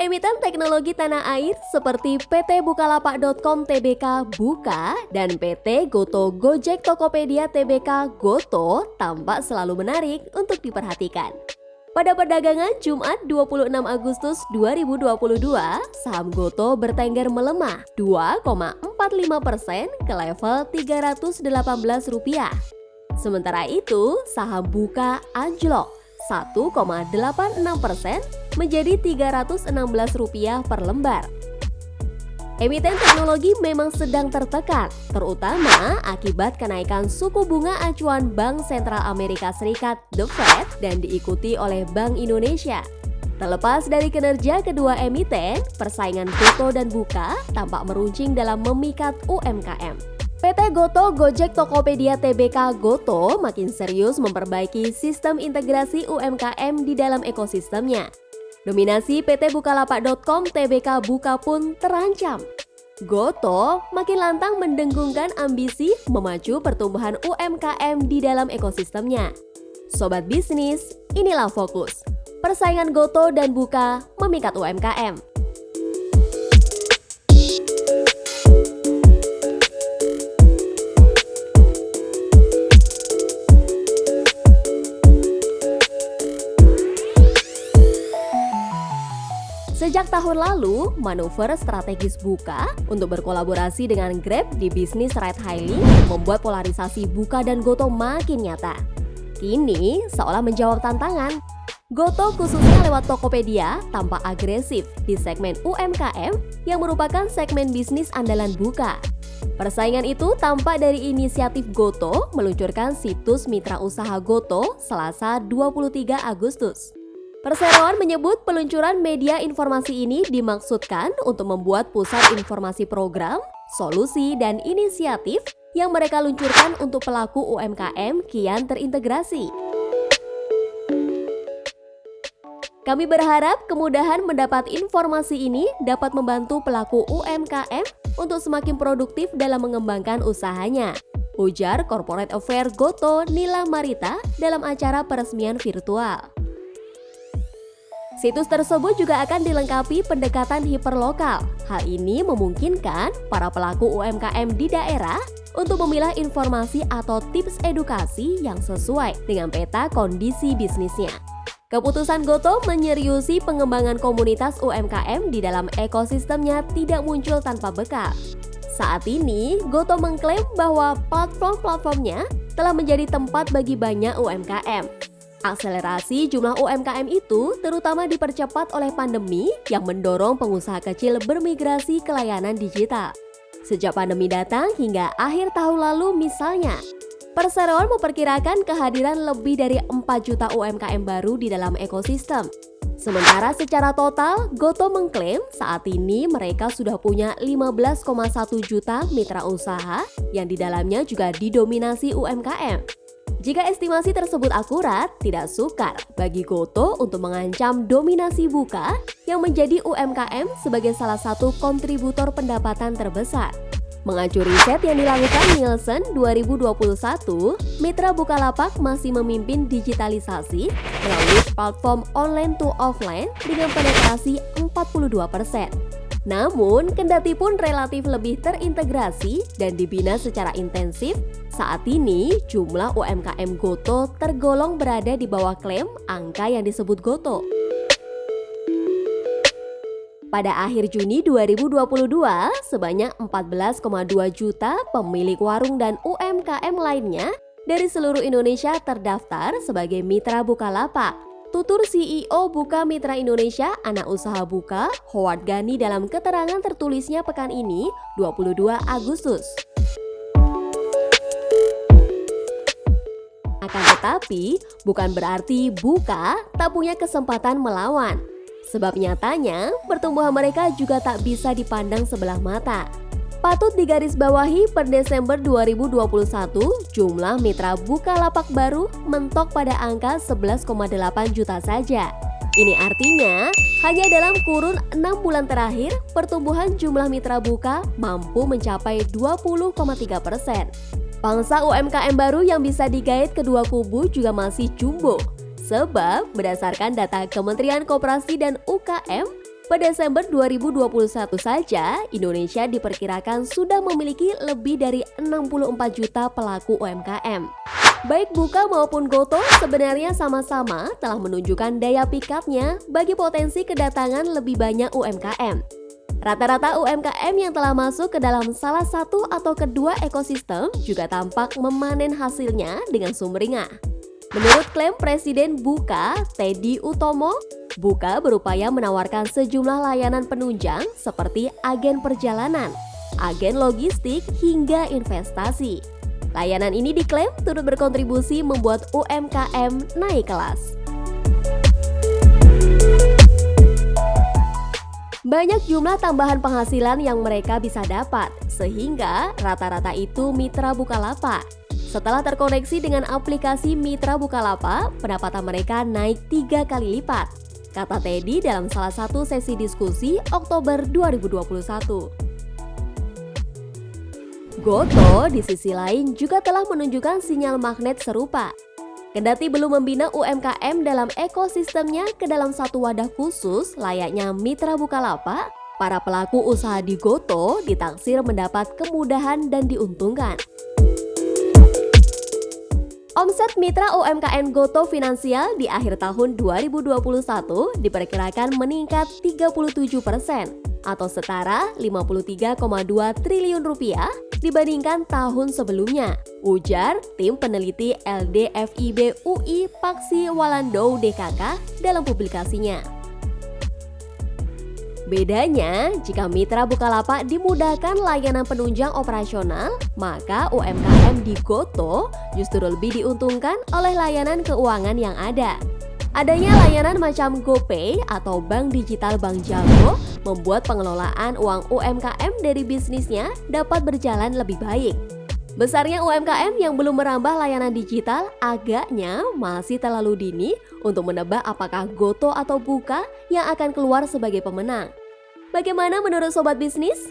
emiten teknologi tanah air seperti PT Bukalapak.com Tbk Buka dan PT Goto Gojek Tokopedia Tbk Goto tampak selalu menarik untuk diperhatikan. Pada perdagangan Jumat 26 Agustus 2022, saham Goto bertengger melemah 2,45% ke level Rp318. Sementara itu, saham Buka anjlok 1,86% menjadi Rp316 per lembar. Emiten teknologi memang sedang tertekan, terutama akibat kenaikan suku bunga acuan Bank Sentral Amerika Serikat The Fed dan diikuti oleh Bank Indonesia. Terlepas dari kinerja kedua emiten, persaingan Goto dan Buka tampak meruncing dalam memikat UMKM. PT Goto Gojek Tokopedia Tbk Goto makin serius memperbaiki sistem integrasi UMKM di dalam ekosistemnya. Dominasi PT Bukalapak.com Tbk Buka pun terancam. Goto makin lantang mendenggungkan ambisi memacu pertumbuhan UMKM di dalam ekosistemnya. Sobat bisnis, inilah fokus. Persaingan Goto dan Buka memikat UMKM. Sejak tahun lalu, manuver strategis Buka untuk berkolaborasi dengan Grab di bisnis ride hailing membuat polarisasi Buka dan Goto makin nyata. Kini seolah menjawab tantangan. Goto khususnya lewat Tokopedia tampak agresif di segmen UMKM yang merupakan segmen bisnis andalan Buka. Persaingan itu tampak dari inisiatif Goto meluncurkan situs mitra usaha Goto Selasa 23 Agustus. Perseroan menyebut peluncuran media informasi ini dimaksudkan untuk membuat pusat informasi program, solusi, dan inisiatif yang mereka luncurkan untuk pelaku UMKM kian terintegrasi. Kami berharap kemudahan mendapat informasi ini dapat membantu pelaku UMKM untuk semakin produktif dalam mengembangkan usahanya, ujar Corporate Affairs Goto Nila Marita dalam acara peresmian virtual. Situs tersebut juga akan dilengkapi pendekatan hiperlokal. Hal ini memungkinkan para pelaku UMKM di daerah untuk memilah informasi atau tips edukasi yang sesuai dengan peta kondisi bisnisnya. Keputusan Goto menyeriusi pengembangan komunitas UMKM di dalam ekosistemnya tidak muncul tanpa bekal. Saat ini, Goto mengklaim bahwa platform-platformnya telah menjadi tempat bagi banyak UMKM. Akselerasi jumlah UMKM itu terutama dipercepat oleh pandemi yang mendorong pengusaha kecil bermigrasi ke layanan digital. Sejak pandemi datang hingga akhir tahun lalu misalnya, Perseroan memperkirakan kehadiran lebih dari 4 juta UMKM baru di dalam ekosistem. Sementara secara total, Goto mengklaim saat ini mereka sudah punya 15,1 juta mitra usaha yang di dalamnya juga didominasi UMKM. Jika estimasi tersebut akurat, tidak sukar bagi Goto untuk mengancam dominasi Buka yang menjadi UMKM sebagai salah satu kontributor pendapatan terbesar. Mengacu riset yang dilakukan Nielsen 2021, mitra Bukalapak masih memimpin digitalisasi melalui platform online to offline dengan penetrasi 42%. Namun, kendati pun relatif lebih terintegrasi dan dibina secara intensif, saat ini jumlah UMKM Goto tergolong berada di bawah klaim angka yang disebut Goto. Pada akhir Juni 2022, sebanyak 14,2 juta pemilik warung dan UMKM lainnya dari seluruh Indonesia terdaftar sebagai mitra Bukalapak. Tutur CEO Buka Mitra Indonesia Anak Usaha Buka, Howard Ghani dalam keterangan tertulisnya pekan ini, 22 Agustus. Akan tetapi, bukan berarti Buka tak punya kesempatan melawan. Sebab nyatanya, pertumbuhan mereka juga tak bisa dipandang sebelah mata. Patut digarisbawahi per Desember 2021, jumlah mitra Bukalapak baru mentok pada angka 11,8 juta saja. Ini artinya, hanya dalam kurun 6 bulan terakhir, pertumbuhan jumlah mitra Buka mampu mencapai 20,3%. Pangsa UMKM baru yang bisa digait kedua kubu juga masih jumbo. Sebab berdasarkan data Kementerian Koperasi dan UKM, Pada Desember 2021 saja, Indonesia diperkirakan sudah memiliki lebih dari 64 juta pelaku UMKM. Baik Buka maupun Gotoh sebenarnya sama-sama telah menunjukkan daya pikatnya bagi potensi kedatangan lebih banyak UMKM. Rata-rata UMKM yang telah masuk ke dalam salah satu atau kedua ekosistem juga tampak memanen hasilnya dengan sumringah. Menurut klaim Presiden Buka, Teddy Utomo, Buka berupaya menawarkan sejumlah layanan penunjang seperti agen perjalanan, agen logistik, hingga investasi. Layanan ini diklaim turut berkontribusi membuat UMKM naik kelas. Banyak jumlah tambahan penghasilan yang mereka bisa dapat, sehingga rata-rata itu mitra Bukalapak. Setelah terkoneksi dengan aplikasi Mitra Bukalapak, pendapatan mereka naik 3 kali lipat, kata Teddy dalam salah satu sesi diskusi Oktober 2021. Gotoh di sisi lain juga telah menunjukkan sinyal magnet serupa. Kendati belum membina UMKM dalam ekosistemnya ke dalam satu wadah khusus layaknya Mitra Bukalapak, para pelaku usaha di Gotoh ditaksir mendapat kemudahan dan diuntungkan. Omset mitra UMKM Gotoh Finansial di akhir tahun 2021 diperkirakan meningkat 37% atau setara 53,2 triliun rupiah dibandingkan tahun sebelumnya, ujar tim peneliti LDFIB UI Paksi Walando DKK dalam publikasinya. Bedanya, jika mitra Bukalapak dimudahkan layanan penunjang operasional, maka UMKM di Gotoh justru lebih diuntungkan oleh layanan keuangan yang ada. Adanya layanan macam GoPay atau Bank Digital Bank Jago membuat pengelolaan uang UMKM dari bisnisnya dapat berjalan lebih baik. Besarnya UMKM yang belum merambah layanan digital agaknya masih terlalu dini untuk menebak apakah Gotoh atau Buka yang akan keluar sebagai pemenang. Bagaimana menurut Sobat Bisnis?